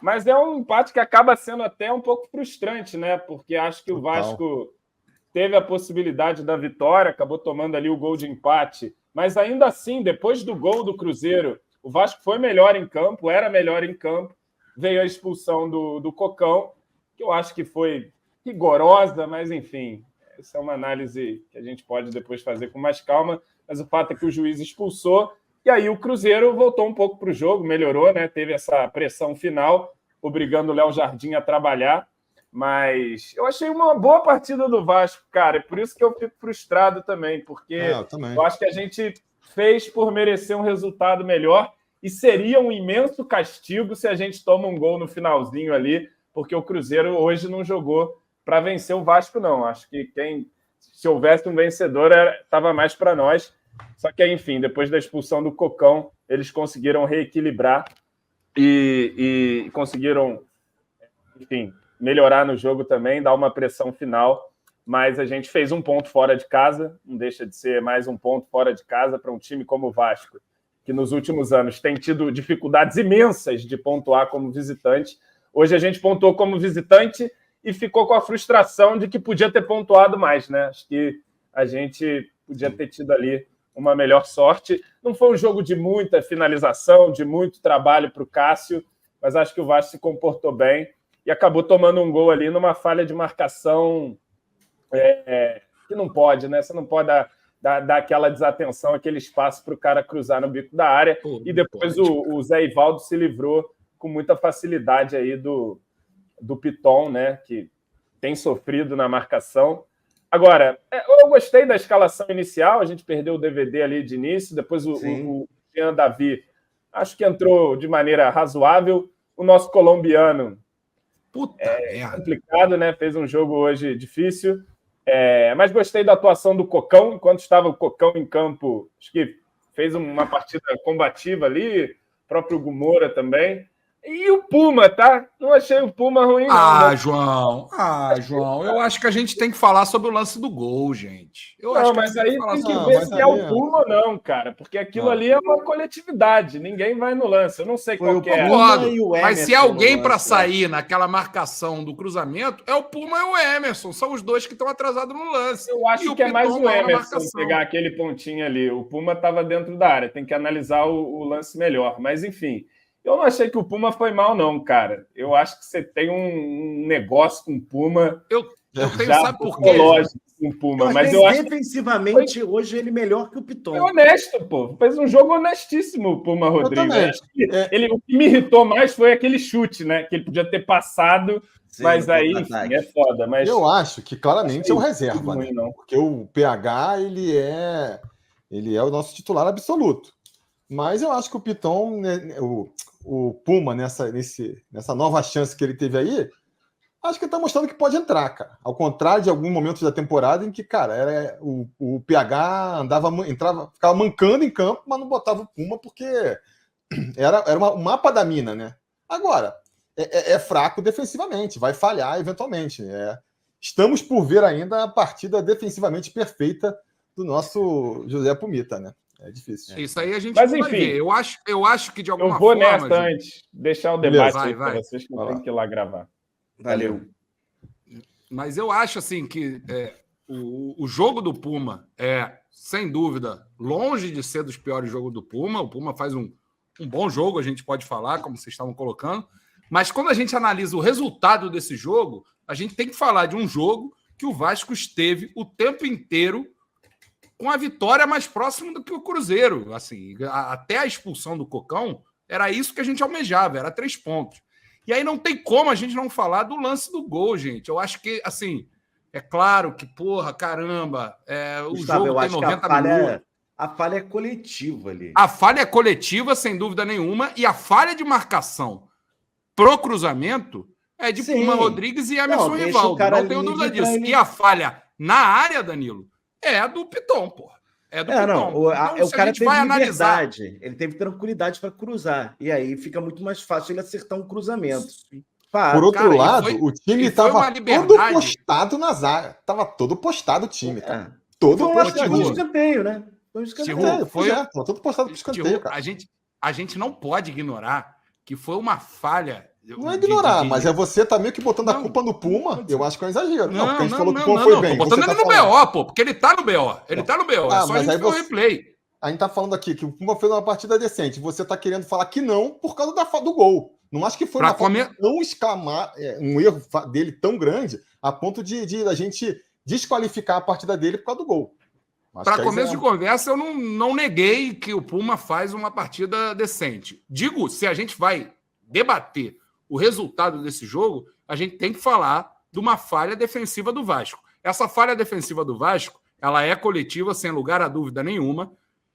Mas é um empate que acaba sendo até um pouco frustrante, né? Porque acho que o Vasco teve a possibilidade da vitória, acabou tomando ali o gol de empate. Mas ainda assim, depois do gol do Cruzeiro, o Vasco foi melhor em campo, era melhor em campo. Veio a expulsão do Cocão, que eu acho que foi rigorosa, mas enfim, essa é uma análise que a gente pode depois fazer com mais calma. Mas o fato é que o juiz expulsou. E aí o Cruzeiro voltou um pouco para o jogo, melhorou, né? Teve essa pressão final, obrigando o Léo Jardim a trabalhar. Mas eu achei uma boa partida do Vasco, cara. E por isso que eu fico frustrado também, porque eu acho que a gente fez por merecer um resultado melhor e seria um imenso castigo se a gente toma um gol no finalzinho ali, porque o Cruzeiro hoje não jogou para vencer o Vasco, não. Acho que se houvesse um vencedor, estava mais para nós. Só que, enfim, depois da expulsão do Cocão, eles conseguiram reequilibrar e conseguiram, enfim, melhorar no jogo também, dar uma pressão final. Mas a gente fez um ponto fora de casa, não deixa de ser mais um ponto fora de casa para um time como o Vasco, que nos últimos anos tem tido dificuldades imensas de pontuar como visitante. Hoje a gente pontuou como visitante e ficou com a frustração de que podia ter pontuado mais, né? Acho que a gente podia ter tido ali uma melhor sorte. Não foi um jogo de muita finalização, de muito trabalho para o Cássio, mas acho que o Vasco se comportou bem e acabou tomando um gol ali numa falha de marcação que não pode, né? Você não pode dar aquela desatenção, aquele espaço para o cara cruzar no bico da área. E depois o Zé Ivaldo se livrou com muita facilidade aí do Piton, né? Que tem sofrido na marcação. Agora, eu gostei da escalação inicial, a gente perdeu o DVD ali de início, depois o Jean Davi, acho que entrou de maneira razoável. O nosso colombiano complicado, né? Fez um jogo hoje difícil, mas gostei da atuação do Cocão, enquanto estava o Cocão em campo, acho que fez uma partida combativa ali, o próprio Gumora também. E o Puma, tá? Não achei o Puma ruim, não. Né? João. Eu acho que a gente tem que falar sobre o lance do gol, gente. Mas aí tem que ver se é o Puma ou não, cara. Porque aquilo ali é uma coletividade. Ninguém vai no lance. Eu não sei qual que é. Mas se alguém para sair naquela marcação do cruzamento, é o Puma e o Emerson. São os dois que estão atrasados no lance. Eu acho que é mais o Emerson pegar aquele pontinho ali. O Puma estava dentro da área. Tem que analisar o lance melhor. Mas, enfim... Eu não achei que o Puma foi mal, não, cara. Eu acho que você tem um negócio com o Puma. Eu tenho, sabe por quê? Com o Puma, mas eu acho defensivamente, hoje ele melhor que o Piton. É honesto, pô. Fez um jogo honestíssimo o Puma Rodrigues. O que me irritou mais foi aquele chute, né? Que ele podia ter passado, mas aí, enfim, é foda. Mas eu acho que claramente é um reserva, né? Porque o PH, ele é o nosso titular absoluto. Mas eu acho que o Piton, né, o Puma, nessa nova chance que ele teve aí, acho que ele tá mostrando que pode entrar, cara. Ao contrário de algum momento da temporada em que, cara, o PH ficava mancando em campo, mas não botava o Puma porque era um mapa da mina, né? Agora, é fraco defensivamente, vai falhar eventualmente. Estamos por ver ainda a partida defensivamente perfeita do nosso José Pumita, né? É difícil. Isso aí a gente vai ver. Eu acho que de alguma forma... Eu vou forma, nessa antes. Deixar o debate aí para vocês que não tem que ir lá gravar. Valeu. Mas eu acho assim que o jogo do Puma sem dúvida, longe de ser dos piores jogos do Puma. O Puma faz um bom jogo, a gente pode falar, como vocês estavam colocando. Mas quando a gente analisa o resultado desse jogo, a gente tem que falar de um jogo que o Vasco esteve o tempo inteiro com a vitória mais próxima do que o Cruzeiro. Assim, até a expulsão do Cocão, era isso que a gente almejava, era 3 pontos. E aí não tem como a gente não falar do lance do gol, gente. Eu acho que, assim, é claro que, caramba, o Gustavo, jogo tem 90 minutos. A falha é coletiva ali. A falha é coletiva, sem dúvida nenhuma, e a falha de marcação pro cruzamento é de Puma Rodrigues e Emerson Rivaldo. Não tenho dúvida disso. E a falha na área, Danilo, é a do Piton, porra. É do Piton. O cara teve liberdade, ele teve tranquilidade para cruzar. E aí fica muito mais fácil ele acertar um cruzamento. Por outro lado, o time estava todo postado na zaga. Estava todo postado o time. Todo postado. Foi um escanteio, né? Foi um escanteio. Todo postado para o escanteio, cara. A gente não pode ignorar que foi uma falha Não é ignorar, mas é você tá meio que botando a culpa no Puma. Eu acho que é um exagero. Não, porque a gente falou que o Puma foi bem. Tô botando ele no BO, pô, porque ele tá no BO. Ele tá no BO. É só a gente ver o replay. A gente tá falando aqui que o Puma fez uma partida decente. Você tá querendo falar que não por causa do gol. Não acho que foi não exclamar um erro dele tão grande a ponto de a gente desqualificar a partida dele por causa do gol. Para começo de conversa, eu não neguei que o Puma faz uma partida decente. Digo, se a gente vai debater o resultado desse jogo, a gente tem que falar de uma falha defensiva do Vasco. Essa falha defensiva do Vasco, ela é coletiva, sem lugar a dúvida nenhuma,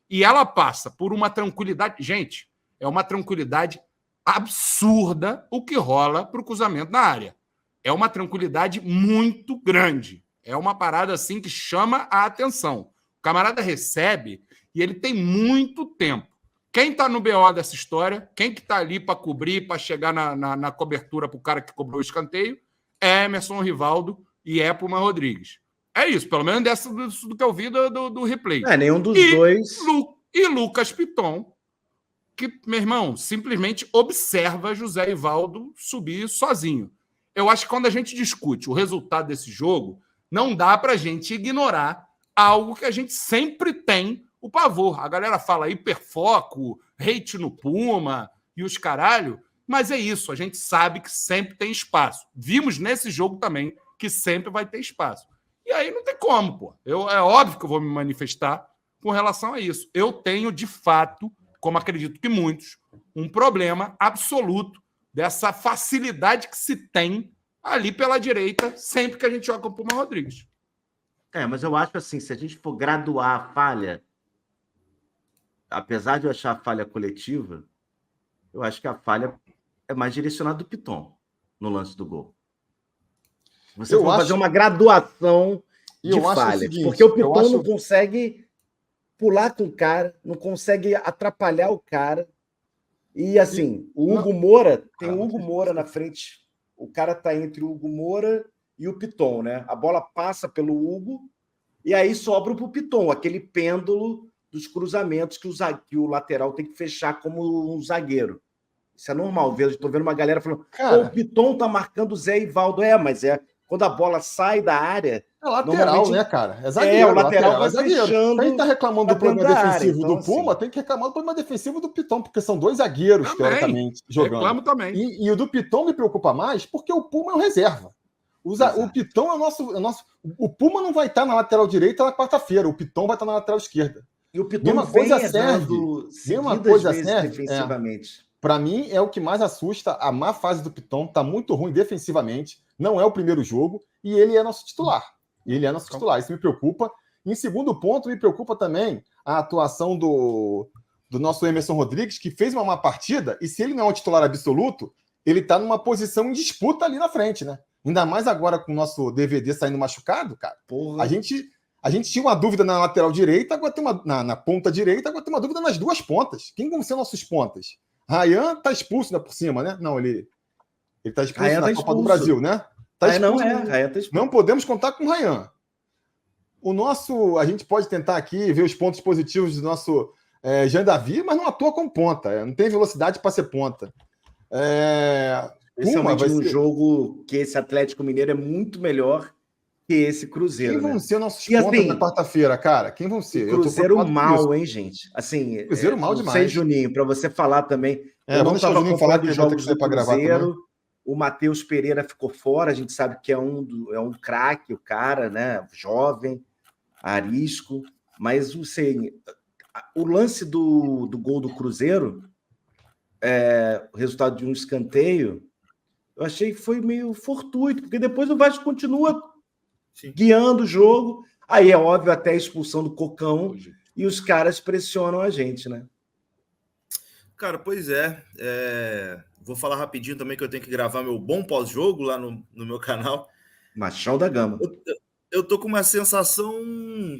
e ela passa por uma tranquilidade. Gente, é uma tranquilidade absurda o que rola para o cruzamento na área. É uma tranquilidade muito grande. É uma parada assim que chama a atenção. O camarada recebe e ele tem muito tempo. Quem está no BO dessa história, quem que está ali para cobrir, para chegar na cobertura para o cara que cobrou o escanteio, é Emerson Rivaldo e é Puma Rodrigues. É isso, pelo menos do que eu vi do replay. Nenhum dos dois. E Lucas Piton, que, meu irmão, simplesmente observa José Rivaldo subir sozinho. Eu acho que quando a gente discute o resultado desse jogo, não dá para a gente ignorar algo que a gente sempre tem o pavor. A galera fala hiperfoco, hate no Puma e os caralho, mas é isso, a gente sabe que sempre tem espaço. Vimos nesse jogo também que sempre vai ter espaço. E aí não tem como, pô. É óbvio que eu vou me manifestar com relação a isso. Eu tenho, de fato, como acredito que muitos, um problema absoluto dessa facilidade que se tem ali pela direita sempre que a gente joga com o Puma Rodrigues. Mas eu acho assim, se a gente for graduar a falha, apesar de eu achar a falha coletiva, eu acho que a falha é mais direcionada do Piton no lance do gol. Você for fazer uma graduação de falha, porque o Piton não consegue pular com o cara, não consegue atrapalhar o cara. E assim, o Hugo Moura, tem o Hugo Moura na frente, o cara tá entre o Hugo Moura e o Piton, né? A bola passa pelo Hugo e aí sobra pro Piton, aquele pêndulo dos cruzamentos que o lateral tem que fechar como um zagueiro. Isso é normal. Estou vendo uma galera falando, o Piton tá marcando o Zé Rivaldo. Mas quando a bola sai da área... É lateral, né, cara? É zagueiro. O lateral vai fechando. Quem tá reclamando do problema defensivo do Puma, tem que reclamar do problema defensivo do Piton, porque são dois zagueiros, teoricamente, jogando. Reclamo também. E o do Piton me preocupa mais, porque o Puma é o reserva. O Piton é o nosso... O Puma não vai estar na lateral direita na quarta-feira, o Piton vai estar na lateral esquerda. E o Piton mesma coisa serve. Defensivamente. Para mim, é o que mais assusta. A má fase do Piton tá muito ruim defensivamente. Não é o primeiro jogo. E ele é nosso titular. Isso me preocupa. Em segundo ponto, me preocupa também a atuação do nosso Emerson Rodrigues, que fez uma má partida. E se ele não é um titular absoluto, ele tá numa posição em disputa ali na frente, né? Ainda mais agora com o nosso DVD saindo machucado, cara. Porra. A gente tinha uma dúvida na lateral direita, agora tem na ponta direita, agora tem uma dúvida nas duas pontas. Quem vão ser nossos pontas? Ryan tá expulso, né, por cima, né? Não, ele tá expulso na Copa do Brasil, né? Tá expulso. Ryan tá expulso. Não podemos contar com o Ryan. A gente pode tentar aqui ver os pontos positivos do nosso Jean Davi, mas não atua como ponta. Não tem velocidade para ser ponta. Principalmente num jogo que esse Atlético Mineiro é muito melhor que esse Cruzeiro. Quem vão ser nossos pontas na quarta-feira, cara? Quem vão ser? Cruzeiro mal, hein, gente? Assim, Cruzeiro mal demais. Sei, Juninho, para você falar também. Vamos deixar o Juninho falar dos jogos do Cruzeiro. O Matheus Pereira ficou fora, a gente sabe que é um craque, o cara, né? Jovem, arisco. Mas o lance do gol do Cruzeiro, o resultado de um escanteio, eu achei que foi meio fortuito, porque depois o Vasco continua guiando o jogo. Aí é óbvio até a expulsão do Cocão e os caras pressionam a gente, né? Cara, pois vou falar rapidinho também que eu tenho que gravar meu bom pós-jogo lá no meu canal. Machão da Gama. Eu tô com uma sensação,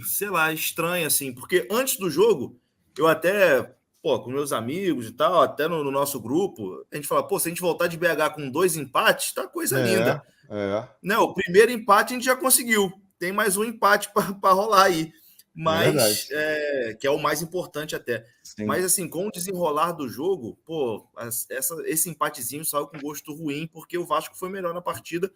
sei lá, estranha, assim, porque antes do jogo, eu até, com meus amigos e tal, até no nosso grupo, a gente fala, se a gente voltar de BH com 2 empates, tá coisa linda. Né, o primeiro empate a gente já conseguiu. Tem mais um empate para rolar aí. mas que é o mais importante até. Sim. Mas assim, com o desenrolar do jogo, pô, esse empatezinho saiu com gosto ruim, porque o Vasco foi melhor na partida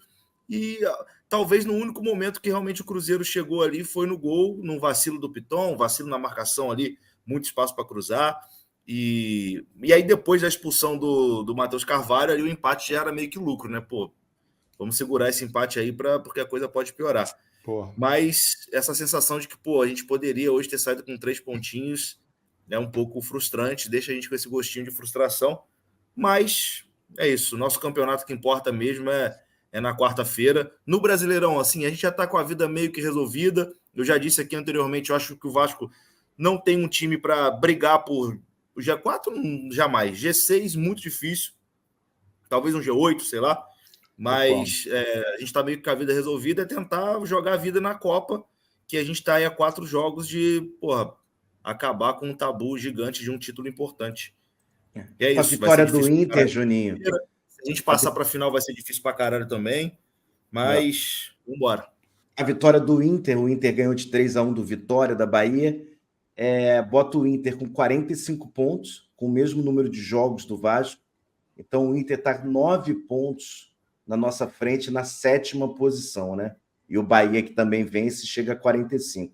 e talvez no único momento que realmente o Cruzeiro chegou ali foi no gol, num vacilo do Piton, um vacilo na marcação ali, muito espaço para cruzar. E aí depois da expulsão do Matheus Carvalho, ali o empate já era meio que lucro, né? Pô, vamos segurar esse empate aí porque a coisa pode piorar. Porra. Mas essa sensação de que, pô, a gente poderia hoje ter saído com 3 pontinhos é um pouco frustrante, deixa a gente com esse gostinho de frustração. Mas é isso, nosso campeonato que importa mesmo é na quarta-feira. No Brasileirão, assim, a gente já está com a vida meio que resolvida. Eu já disse aqui anteriormente, eu acho que o Vasco não tem um time para brigar por o G4, jamais. G6, muito difícil. Talvez um G8, sei lá. Mas a gente está meio que com a vida resolvida, é tentar jogar a vida na Copa, que a gente está aí a 4 jogos de, porra, acabar com um tabu gigante de um título importante. E é a isso. vitória do Inter, Juninho. Se a gente passar para a final vai ser difícil para caralho também, mas vambora. A vitória do Inter, o Inter ganhou de 3-1 do Vitória, da Bahia, bota o Inter com 45 pontos, com o mesmo número de jogos do Vasco. Então o Inter está 9 pontos na nossa frente, na 7ª posição, né? E o Bahia, que também vence, chega a 45.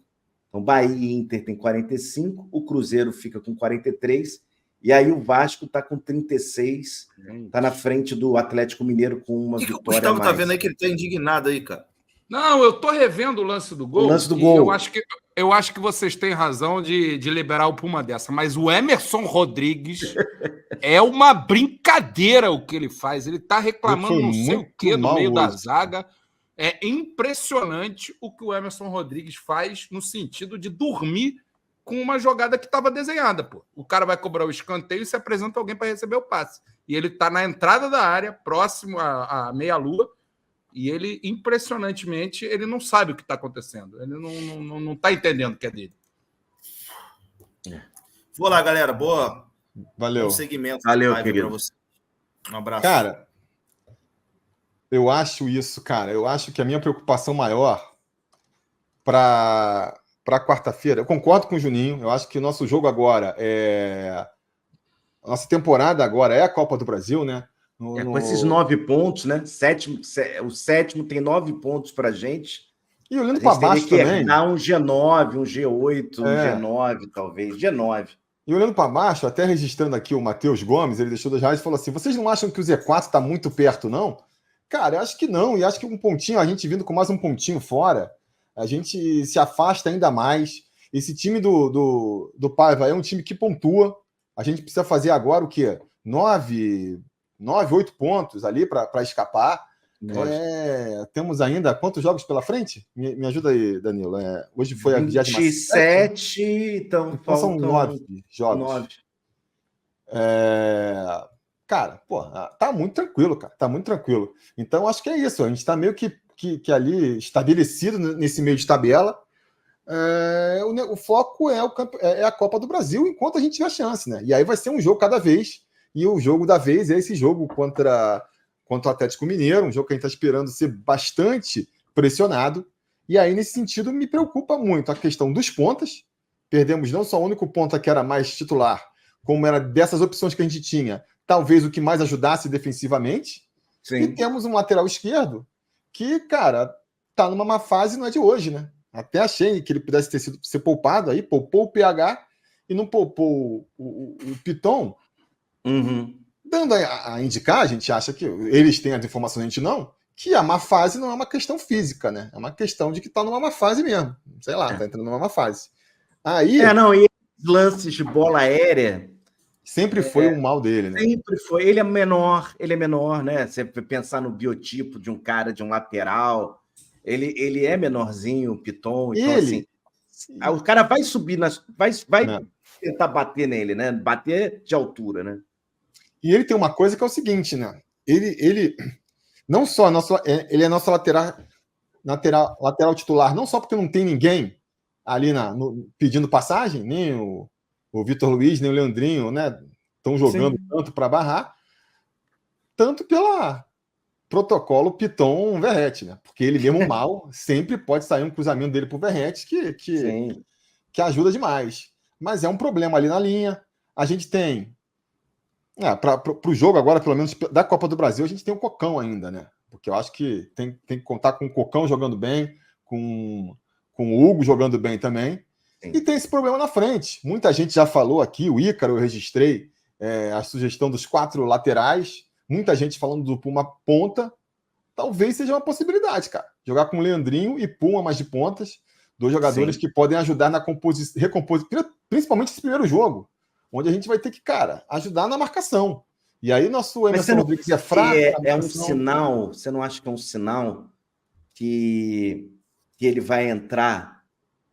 Então, Bahia e Inter tem 45, o Cruzeiro fica com 43, e aí o Vasco está com 36, está na frente do Atlético Mineiro com uma vitória a mais. O Gustavo tá vendo aí que ele tá indignado aí, cara. Não, eu tô revendo o lance do gol. O lance do gol. Eu acho que vocês têm razão de liberar o Puma dessa, mas o Emerson Rodrigues é uma brincadeira o que ele faz. Ele tá reclamando não sei o que no meio da zaga. É impressionante o que o Emerson Rodrigues faz no sentido de dormir com uma jogada que estava desenhada. Pô. O cara vai cobrar o escanteio e se apresenta alguém para receber o passe. E ele tá na entrada da área, próximo à meia-lua, e ele, impressionantemente, ele não sabe o que está acontecendo. Ele não está entendendo o que é dele. Vou lá, galera. Boa. Valeu. Um segmento. Valeu, querido. Você. Um abraço. Cara, eu acho isso, cara. Eu acho que a minha preocupação maior para quarta-feira... Eu concordo com o Juninho. Eu acho que o nosso jogo agora a nossa temporada agora é a Copa do Brasil, né? Com esses 9 pontos, né? O 7º tem 9 pontos pra gente. E olhando para baixo também. Dar um G9, um G8, um G9, talvez. G9. E olhando para baixo, até registrando aqui o Matheus Gomes, ele deixou das rádios e falou assim: vocês não acham que o Z4 está muito perto, não? Cara, eu acho que não. E acho que um pontinho, a gente vindo com mais um pontinho fora, a gente se afasta ainda mais. Esse time do Paiva é um time que pontua. A gente precisa fazer agora o quê? 9, 8 pontos ali para escapar. Temos ainda quantos jogos pela frente? Me ajuda aí, Danilo. Hoje foi a 27, então são 9 jogos. 9. Cara, pô, tá muito tranquilo, cara. Tá muito tranquilo. Então, acho que é isso. A gente tá meio que ali estabelecido nesse meio de tabela. O foco é a Copa do Brasil enquanto a gente tiver chance, né? E aí vai ser um jogo cada vez. E o jogo da vez é esse jogo contra o Atlético Mineiro, um jogo que a gente está esperando ser bastante pressionado. E aí, nesse sentido, me preocupa muito a questão dos pontas. Perdemos não só o único ponta que era mais titular, como era dessas opções que a gente tinha, talvez o que mais ajudasse defensivamente. Sim. E temos um lateral esquerdo que, cara, tá numa má fase, não é de hoje, né? Até achei que ele pudesse ser poupado aí, poupou o PH e não poupou o Piton. Uhum. Dando a indicar, a gente acha que eles têm as informações, a gente não, que a má fase não é uma questão física, né? É uma questão de que tá numa má fase mesmo. Sei lá, tá entrando numa má fase. Aí... e lances de bola aérea... Sempre foi um mal dele, né? Sempre foi. Ele é menor, né? Você pensar no biotipo de um cara, de um lateral, ele é menorzinho, o Piton. Então, assim, o cara vai subir, vai tentar bater nele, né? Bater de altura, né? E ele tem uma coisa que é o seguinte, né? Ele não só ele é nosso lateral titular, não só porque não tem ninguém ali pedindo passagem, nem o Vitor Luiz, nem o Leandrinho, né? Estão jogando tanto para barrar, tanto pela protocolo Piton Verrete, né? Porque ele mesmo mal sempre pode sair um cruzamento dele pro Verrete que ajuda demais. Mas é um problema ali na linha. A gente tem... para o jogo agora, pelo menos da Copa do Brasil, a gente tem o Cocão ainda, né? Porque eu acho que tem que contar com o Cocão jogando bem, com o Hugo jogando bem também. Sim. E tem esse problema na frente. Muita gente já falou aqui, o Ícaro, eu registrei a sugestão dos 4 laterais. Muita gente falando do Puma ponta. Talvez seja uma possibilidade, cara. Jogar com Leandrinho e Puma mais de pontas. 2 jogadores que podem ajudar na recomposição, principalmente esse primeiro jogo, onde a gente vai ter que, cara, ajudar na marcação. E aí nosso Emerson Rodrigues é fraco. É um sinal, você não acha que é um sinal que ele vai entrar?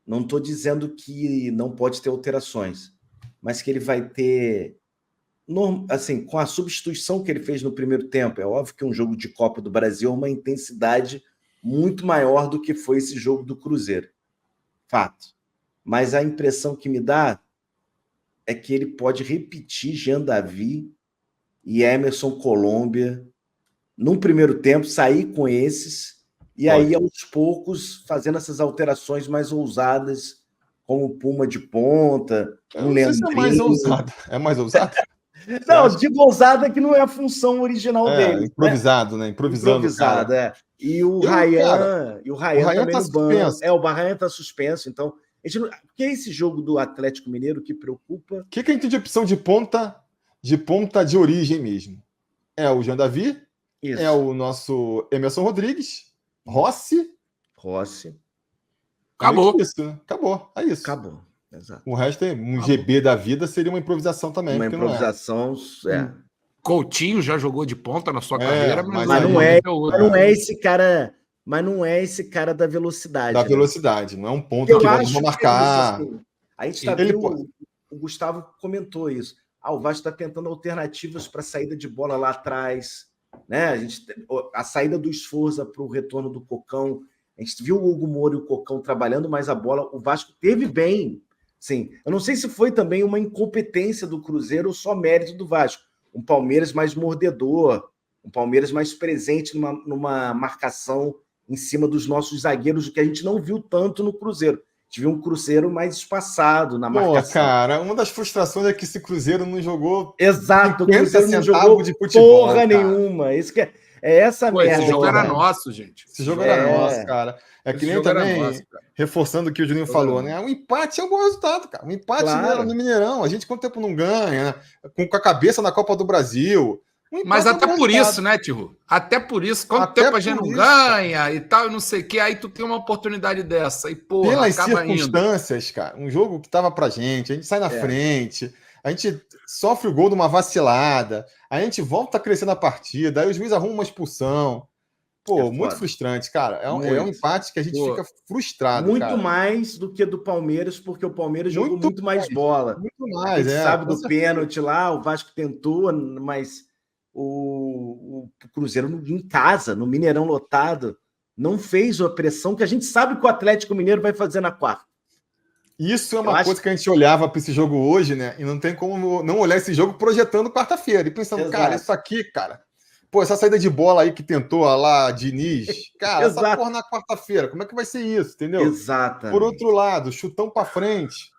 Não estou dizendo que não pode ter alterações, mas que ele vai ter, assim, com a substituição que ele fez no primeiro tempo, é óbvio que um jogo de Copa do Brasil é uma intensidade muito maior do que foi esse jogo do Cruzeiro. Fato. Mas a impressão que me dá é que ele pode repetir Jean Davi e Emerson Colômbia num primeiro tempo, sair com esses e aí, aos poucos, fazendo essas alterações mais ousadas, como o Puma de ponta, um Leandrinho. É mais ousado. É mais ousado? Não, digo ousada que não é a função original dele. Improvisado, né? Improvisado, E o Ryan também tá no banco. O Ryan está suspenso, então... Porque é esse jogo do Atlético Mineiro que preocupa? O que a gente tem de opção de ponta de origem mesmo? É o Jean Davi, é o nosso Emerson Rodrigues, Rossi. Acabou. É isso, né? Acabou. É isso. Acabou. Exato. O resto é um GB da vida, seria uma improvisação também. Uma improvisação, Coutinho já jogou de ponta na sua carreira, mas não é esse cara. Mas não é esse cara da velocidade. Velocidade, não é um ponto que vamos marcar. Assim, a gente está vendo, o Gustavo comentou isso. O Vasco está tentando alternativas para a saída de bola lá atrás. Né? A saída do Esforza para o retorno do Cocão. A gente viu o Hugo Moura e o Cocão trabalhando mais a bola. O Vasco teve bem. Sim. Eu não sei se foi também uma incompetência do Cruzeiro ou só mérito do Vasco. Um Palmeiras mais mordedor, um Palmeiras mais presente numa marcação em cima dos nossos zagueiros, o que a gente não viu tanto no Cruzeiro. A gente viu um Cruzeiro mais espaçado na marcação. Cara, uma das frustrações é que esse Cruzeiro não jogou... Exato, o Cruzeiro não jogou de futebol, porra nenhuma. Isso que é essa merda. Esse jogo era nosso, gente. Esse jogo era nosso, cara. Que nem também, reforçando o que o Juninho falou, né? Um empate é um bom resultado, cara. Um empate no Mineirão. A gente, quanto tempo não ganha, né? Com a cabeça na Copa do Brasil... Mas até por isso, né, Tio? Até por isso, quanto tempo a gente não ganha e tal, e não sei o que, aí tu tem uma oportunidade dessa, e porra, pelas circunstâncias, cara, um jogo que tava pra gente, a gente sai na frente, a gente sofre o gol de uma vacilada, a gente volta a crescer na partida, aí o juiz arruma uma expulsão. Muito frustrante, cara. É um empate que a gente fica frustrado, muito mais do que do Palmeiras, porque o Palmeiras jogou muito mais bola. Muito mais, a gente sabe do pênalti lá, o Vasco tentou, mas... O Cruzeiro em casa, no Mineirão lotado, não fez a pressão que a gente sabe que o Atlético Mineiro vai fazer na quarta. Isso é uma coisa que a gente olhava para esse jogo hoje, né? E não tem como não olhar esse jogo projetando quarta-feira e pensando, cara, isso aqui, cara, essa saída de bola aí que tentou lá, Diniz, cara, essa porra na quarta-feira, como é que vai ser isso, entendeu? Exato. Por outro lado, chutão para frente.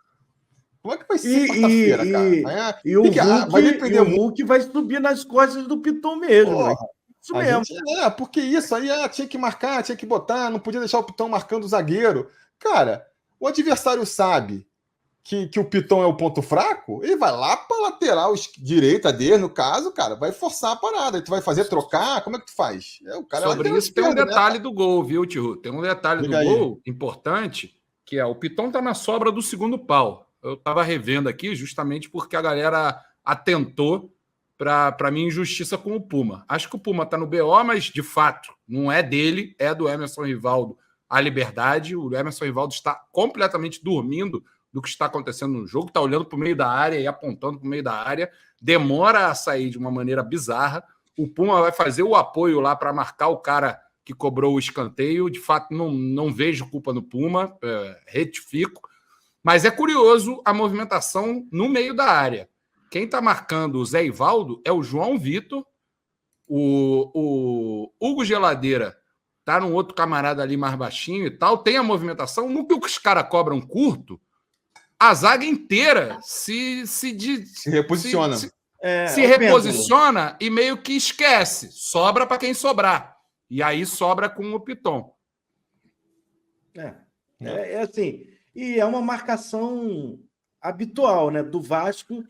Como é que vai ser quarta-feira, cara? E o Hulk vai subir nas costas do Piton mesmo. Isso mesmo. Porque isso aí tinha que marcar, tinha que botar, não podia deixar o Piton marcando o zagueiro. Cara, o adversário sabe que o Piton é o ponto fraco, ele vai lá para lateral direita dele, no caso, cara, vai forçar a parada. Tu vai fazer trocar? Como é que tu faz? Sobre isso tem um detalhe do gol, viu, Tio? Tem um detalhe do gol importante, que o Piton tá na sobra do segundo pau. Eu estava revendo aqui justamente porque a galera atentou para minha injustiça com o Puma. Acho que o Puma está no BO, mas de fato não é dele, é do Emerson Rivaldo a liberdade. O Emerson Rivaldo está completamente dormindo do que está acontecendo no jogo, está olhando para o meio da área e apontando para o meio da área, demora a sair de uma maneira bizarra. O Puma vai fazer o apoio lá para marcar o cara que cobrou o escanteio. De fato, não vejo culpa no Puma, retifico. Mas é curioso a movimentação no meio da área. Quem está marcando o Zé Ivaldo é o João Vitor. O Hugo Geladeira está num outro camarada ali mais baixinho e tal. Tem a movimentação. No que os caras cobram curto, a zaga inteira se reposiciona. Se reposiciona e meio que esquece. Sobra para quem sobrar. E aí sobra com o Piton. É assim. E é uma marcação habitual, né, do Vasco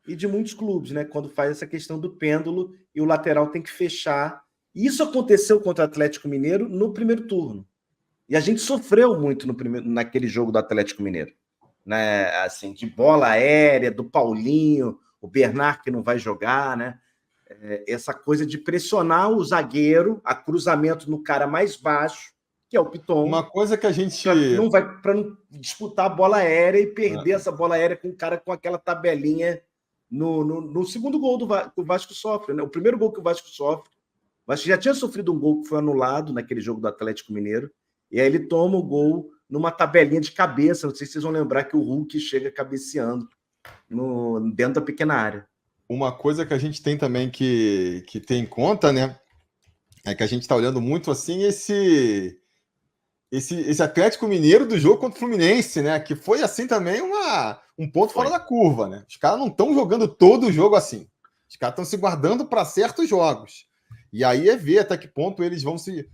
e de muitos clubes, né, quando faz essa questão do pêndulo e o lateral tem que fechar. Isso aconteceu contra o Atlético Mineiro no primeiro turno. E a gente sofreu muito naquele jogo do Atlético Mineiro, né? Assim, de bola aérea, do Paulinho, o Bernard que não vai jogar, né? Essa coisa de pressionar o zagueiro, a cruzamento no cara mais baixo, que é o Piton. Uma coisa que a gente para não disputar a bola aérea e perder essa bola aérea com o cara com aquela tabelinha no segundo gol que o Vasco sofre, né? O primeiro gol que o Vasco sofre, o Vasco já tinha sofrido um gol que foi anulado naquele jogo do Atlético Mineiro. E aí ele toma o gol numa tabelinha de cabeça. Não sei se vocês vão lembrar que o Hulk chega cabeceando dentro da pequena área. Uma coisa que a gente tem também que ter em conta, né? É que a gente está olhando muito assim esse Atlético Mineiro do jogo contra o Fluminense, né? Que foi assim também um ponto fora da curva, né? Os caras não estão jogando todo o jogo assim. Os caras estão se guardando para certos jogos. E aí é ver até que ponto eles vão se...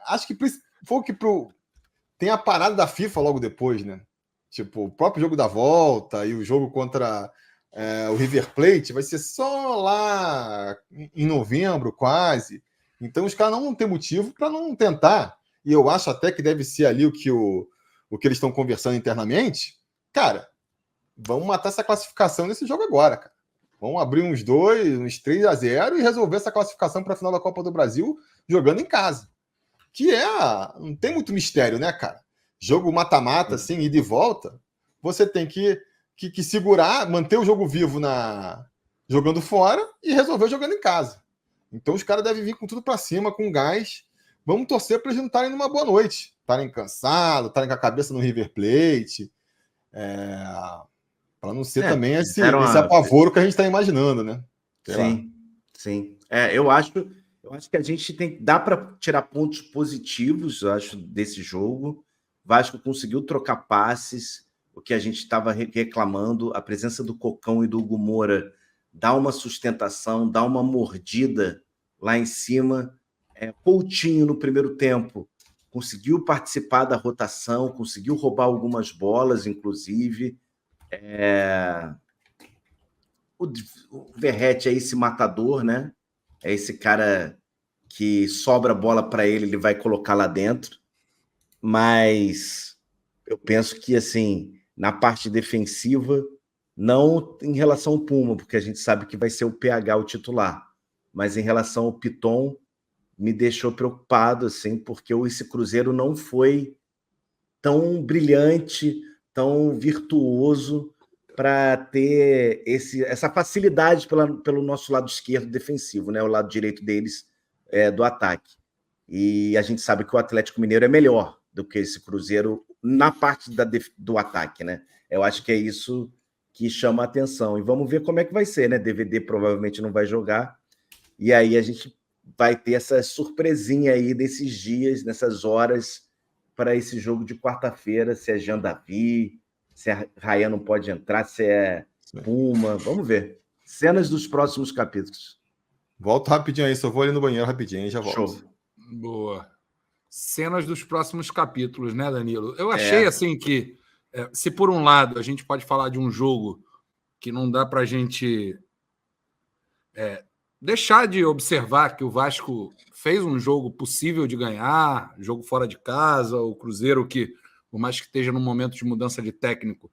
Acho que foi que tem a parada da FIFA logo depois, né? Tipo, o próprio jogo da volta e o jogo contra o River Plate vai ser só lá em novembro, quase. Então os caras não vão ter motivo para não tentar. E eu acho até que deve ser ali o que eles estão conversando internamente. Cara, vamos matar essa classificação nesse jogo agora, cara. Vamos abrir uns 3-0 e resolver essa classificação para a final da Copa do Brasil jogando em casa. Que não tem muito mistério, né, cara? Jogo mata-mata, assim, ida e volta, você tem que segurar, manter o jogo vivo jogando fora e resolver jogando em casa. Então os caras devem vir com tudo para cima, com gás. Vamos torcer para eles não estarem numa boa noite. Estarem cansados, estarem com a cabeça no River Plate. Para não ser também esse apavoro que a gente está imaginando, né? Sim. Eu acho que a gente dá para tirar pontos positivos, eu acho, desse jogo. O Vasco conseguiu trocar passes, o que a gente estava reclamando. A presença do Cocão e do Hugo Moura dá uma sustentação, dá uma mordida lá em cima. Coutinho, no primeiro tempo, conseguiu participar da rotação, conseguiu roubar algumas bolas, inclusive. O Verratti é esse matador, né? É esse cara que sobra a bola para ele vai colocar lá dentro. Mas eu penso que, assim, na parte defensiva, não em relação ao Puma, porque a gente sabe que vai ser o PH o titular, mas em relação ao Piton, me deixou preocupado, assim, porque esse Cruzeiro não foi tão brilhante, tão virtuoso para ter essa facilidade pelo nosso lado esquerdo defensivo, né? O lado direito deles do ataque. E a gente sabe que o Atlético Mineiro é melhor do que esse Cruzeiro na parte do ataque, né? Eu acho que é isso que chama a atenção. E vamos ver como é que vai ser, né? DVD provavelmente não vai jogar. E aí a gente vai ter essa surpresinha aí desses dias, nessas horas, para esse jogo de quarta-feira, se é Jean Davi, se a Rayan não pode entrar, se é Puma. Vamos ver. Cenas dos próximos capítulos. Volto rapidinho aí, só vou ali no banheiro rapidinho e já volto. Show. Boa. Cenas dos próximos capítulos, né, Danilo? Eu achei assim que, se por um lado a gente pode falar de um jogo que não dá para a gente deixar de observar que o Vasco fez um jogo possível de ganhar, jogo fora de casa, o Cruzeiro que, por mais que esteja num momento de mudança de técnico,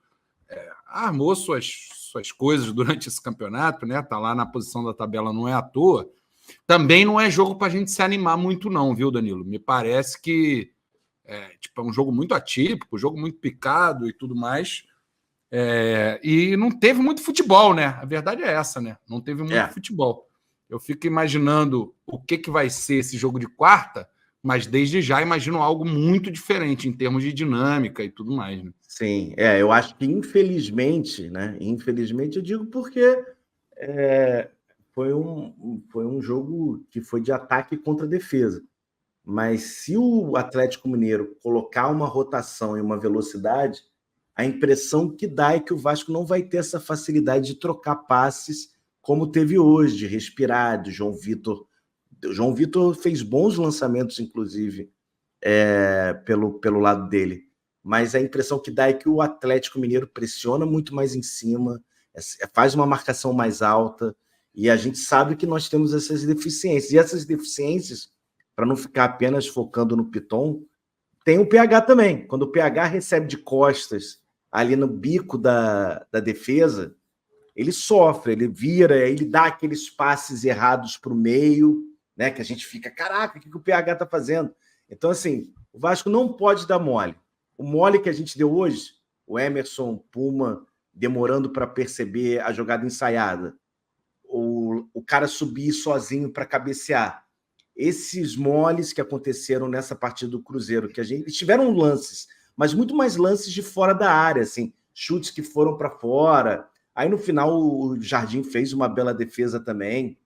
armou suas coisas durante esse campeonato, né? Tá lá na posição da tabela, não é à toa. Também não é jogo para a gente se animar muito não, viu, Danilo? Me parece que é um jogo muito atípico, jogo muito picado e tudo mais. E não teve muito futebol, né? A verdade é essa, né? Não teve muito futebol. Eu fico imaginando o que vai ser esse jogo de quarta, mas desde já imagino algo muito diferente em termos de dinâmica e tudo mais, né? Sim, eu acho que infelizmente, né? Infelizmente eu digo porque foi um jogo que foi de ataque contra defesa. Mas se o Atlético Mineiro colocar uma rotação e uma velocidade, a impressão que dá é que o Vasco não vai ter essa facilidade de trocar passes como teve hoje, de respirar, do João Vitor. O João Vitor fez bons lançamentos, inclusive, pelo lado dele. Mas a impressão que dá é que o Atlético Mineiro pressiona muito mais em cima, faz uma marcação mais alta, e a gente sabe que nós temos essas deficiências. E essas deficiências, para não ficar apenas focando no Piton, tem o PH também. Quando o PH recebe de costas, ali no bico da defesa, ele sofre, ele vira, ele dá aqueles passes errados para o meio, né? Que a gente fica, caraca, o que o PH está fazendo? Então, assim, o Vasco não pode dar mole. O mole que a gente deu hoje, o Emerson Puma demorando para perceber a jogada ensaiada, o cara subir sozinho para cabecear. Esses moles que aconteceram nessa partida do Cruzeiro, que eles tiveram lances, mas muito mais lances de fora da área, assim, chutes que foram para fora. Aí, no final, o Jardim fez uma bela defesa também,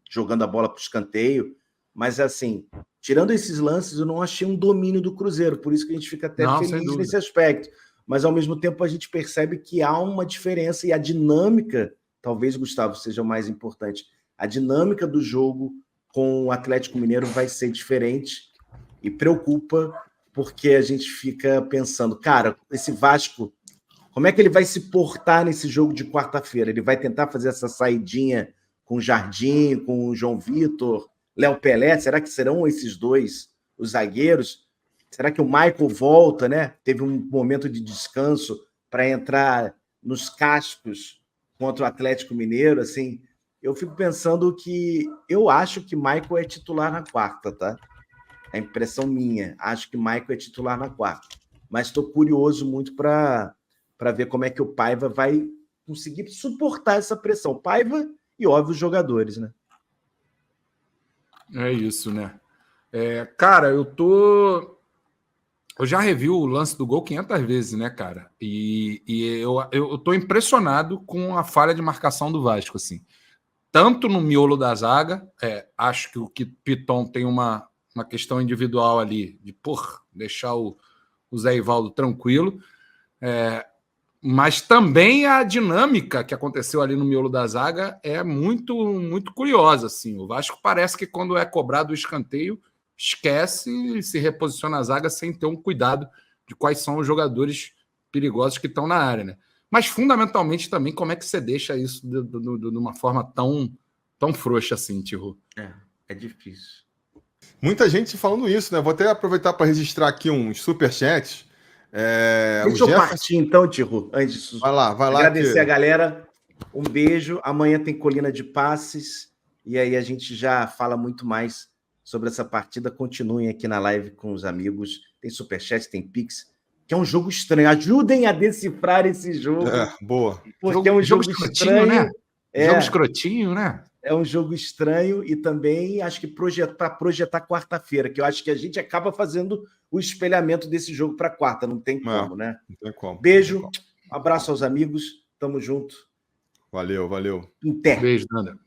jogando a bola para o escanteio. Mas, assim, tirando esses lances, eu não achei um domínio do Cruzeiro. Por isso que a gente fica até feliz nesse aspecto. Mas, ao mesmo tempo, a gente percebe que há uma diferença. E a dinâmica, talvez, Gustavo, seja o mais importante. A dinâmica do jogo com o Atlético Mineiro vai ser diferente. E preocupa, porque a gente fica pensando, cara, esse Vasco... Como é que ele vai se portar nesse jogo de quarta-feira? Ele vai tentar fazer essa saidinha com o Jardim, com o João Vitor, Léo Pelé? Será que serão esses dois os zagueiros? Será que o Michael volta, né? Teve um momento de descanso para entrar nos cascos contra o Atlético Mineiro, assim. Eu fico pensando que... Eu acho que Michael é titular na quarta, tá? É a impressão minha. Acho que Michael é titular na quarta. Mas estou curioso muito para ver como é que o Paiva vai conseguir suportar essa pressão. Paiva e, óbvio, os jogadores, né? É isso, né? Cara, eu já revi o lance do gol 500 vezes, né, cara? E eu tô impressionado com a falha de marcação do Vasco, assim. Tanto no miolo da zaga, acho que o Piton tem uma questão individual ali, de, deixar o Zé Ivaldo tranquilo, mas também a dinâmica que aconteceu ali no miolo da zaga é muito, muito curiosa. Assim. O Vasco parece que quando é cobrado o escanteio, esquece e se reposiciona a zaga sem ter um cuidado de quais são os jogadores perigosos que estão na área. Né? Mas, fundamentalmente, também, como é que você deixa isso de uma forma tão frouxa assim, Tiro? É difícil. Muita gente falando isso, né? Vou até aproveitar para registrar aqui uns superchats. Deixa eu partir então, Tiro, antes disso. Vai lá. Agradecer a galera. Um beijo. Amanhã tem Colina de Passes. E aí a gente já fala muito mais sobre essa partida. Continuem aqui na live com os amigos. Tem superchat, tem Pix. Que é um jogo estranho. Ajudem a decifrar esse jogo. Boa. Porque é um jogo estranho, né? Jogo escrotinho, né? É um jogo estranho e também acho que para projetar quarta-feira, que eu acho que a gente acaba fazendo o espelhamento desse jogo para quarta, não tem como, né? Não tem como. Beijo, abraço aos amigos, tamo junto. Valeu. Em pé. Beijo, Nanda.